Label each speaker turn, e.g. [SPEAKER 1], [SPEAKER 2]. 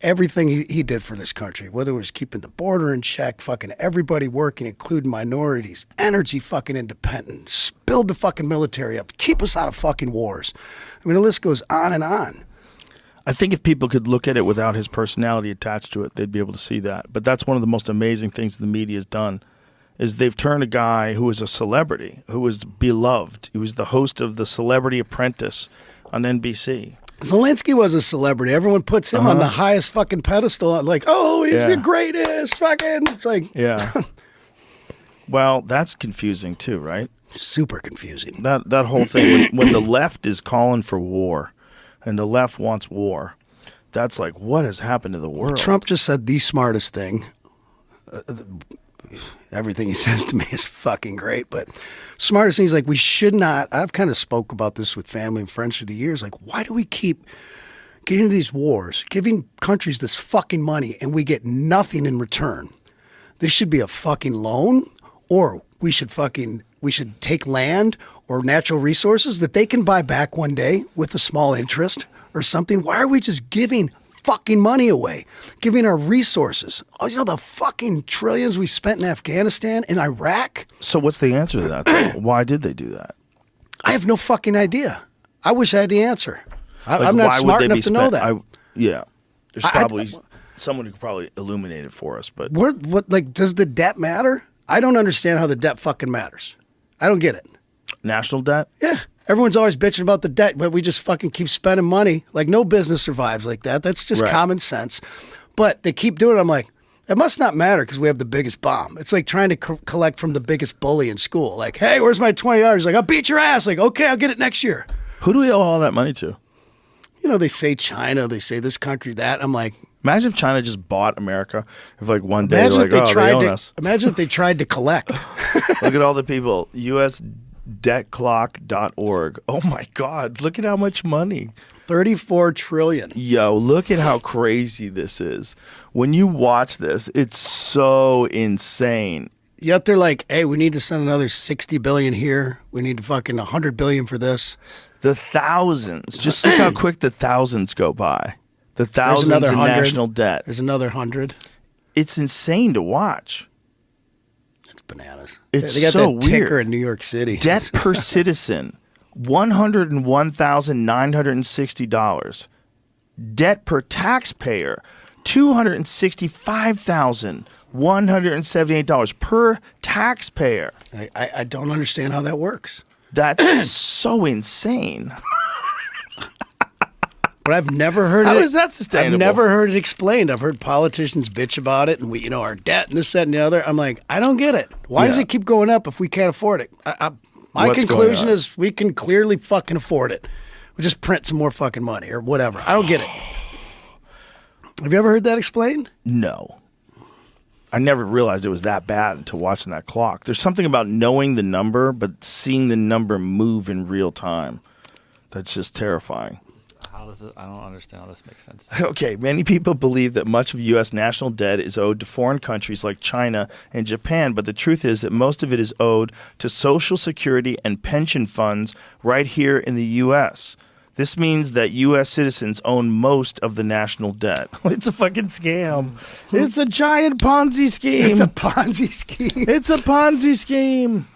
[SPEAKER 1] everything he did for this country, whether it was keeping the border in check, fucking everybody working, including minorities, energy fucking independence, build the fucking military up, keep us out of fucking wars. I mean, the list goes on and on.
[SPEAKER 2] I think if people could look at it without his personality attached to it, they'd be able to see that. But that's one of the most amazing things the media has done, is they've turned a guy who was a celebrity, who was beloved. He was the host of The Celebrity Apprentice on NBC.
[SPEAKER 1] Zelensky was a celebrity. Everyone puts him on the highest fucking pedestal. Like, oh, he's the greatest. Fucking, it's like,
[SPEAKER 2] yeah. Well, that's confusing too, right?
[SPEAKER 1] Super confusing.
[SPEAKER 2] That whole thing when the left is calling for war, and the left wants war, that's like, what has happened to the world?
[SPEAKER 1] Trump just said the smartest thing. Everything he says to me is fucking great, but smartest thing is like, we should not, I've kind of spoke about this with family and friends through the years, like, why do we keep getting into these wars, giving countries this fucking money, and we get nothing in return? This should be a fucking loan, or we should take land or natural resources that they can buy back one day with a small interest or something. Why are we just giving fucking money away, giving our resources? Oh, you know, the fucking trillions we spent in Afghanistan and Iraq.
[SPEAKER 2] So what's the answer to that, though? Why did they do that?
[SPEAKER 1] I have no fucking idea. I wish I had the answer. I'm not smart enough to know that.
[SPEAKER 2] There's probably someone who could probably illuminate it for us. But
[SPEAKER 1] what, like, does the debt matter? I don't understand how the debt fucking matters. I don't get it.
[SPEAKER 2] National debt?
[SPEAKER 1] Yeah. Everyone's always bitching about the debt, but we just fucking keep spending money. Like, no business survives like that. That's just common sense. But they keep doing it. I'm like, it must not matter because we have the biggest bomb. It's like trying to collect from the biggest bully in school. Like, hey, where's my $20? Like, I'll beat your ass. Like, okay, I'll get it next year.
[SPEAKER 2] Who do we owe all that money to?
[SPEAKER 1] You know, they say China, they say this country, that. I'm like,
[SPEAKER 2] imagine if China just bought America. If like one day they're like, they own us.
[SPEAKER 1] Imagine if they tried to collect.
[SPEAKER 2] Look at all the people. USDebtClock.org. Oh my God! Look at how much money.
[SPEAKER 1] 34 trillion.
[SPEAKER 2] Yo, look at how crazy this is. When you watch this, it's so insane.
[SPEAKER 1] Yet they're like, hey, we need to send another 60 billion here. We need fucking 100 billion for this.
[SPEAKER 2] The thousands. Just look how quick the thousands go by. The thousands in national debt.
[SPEAKER 1] There's another 100.
[SPEAKER 2] It's insane to watch.
[SPEAKER 1] It's bananas.
[SPEAKER 2] It's
[SPEAKER 1] they got
[SPEAKER 2] so
[SPEAKER 1] that ticker
[SPEAKER 2] weird.
[SPEAKER 1] in New York City.
[SPEAKER 2] Debt per citizen, $101,960. Debt per taxpayer, $265,178 per taxpayer.
[SPEAKER 1] I don't understand how that works.
[SPEAKER 2] That's so insane.
[SPEAKER 1] But I've never heard
[SPEAKER 2] How is that sustainable?
[SPEAKER 1] I've never heard it explained. I've heard politicians bitch about it, and we, our debt and this, that, and the other. I'm like, I don't get it. Why does it keep going up if we can't afford it? My conclusion is we can clearly fucking afford it. We just print some more fucking money or whatever. I don't get it. Have you ever heard that explained?
[SPEAKER 2] No. I never realized it was that bad until watching that clock. There's something about knowing the number, but seeing the number move in real time. That's just terrifying.
[SPEAKER 3] I don't understand how this makes sense.
[SPEAKER 2] Okay, many people believe that much of U.S. national debt is owed to foreign countries like China and Japan, but the truth is that most of it is owed to Social Security and pension funds right here in the U.S. This means that U.S. citizens own most of the national debt. It's a fucking scam. It's a giant Ponzi scheme.
[SPEAKER 1] It's a Ponzi scheme.
[SPEAKER 2] It's a Ponzi scheme.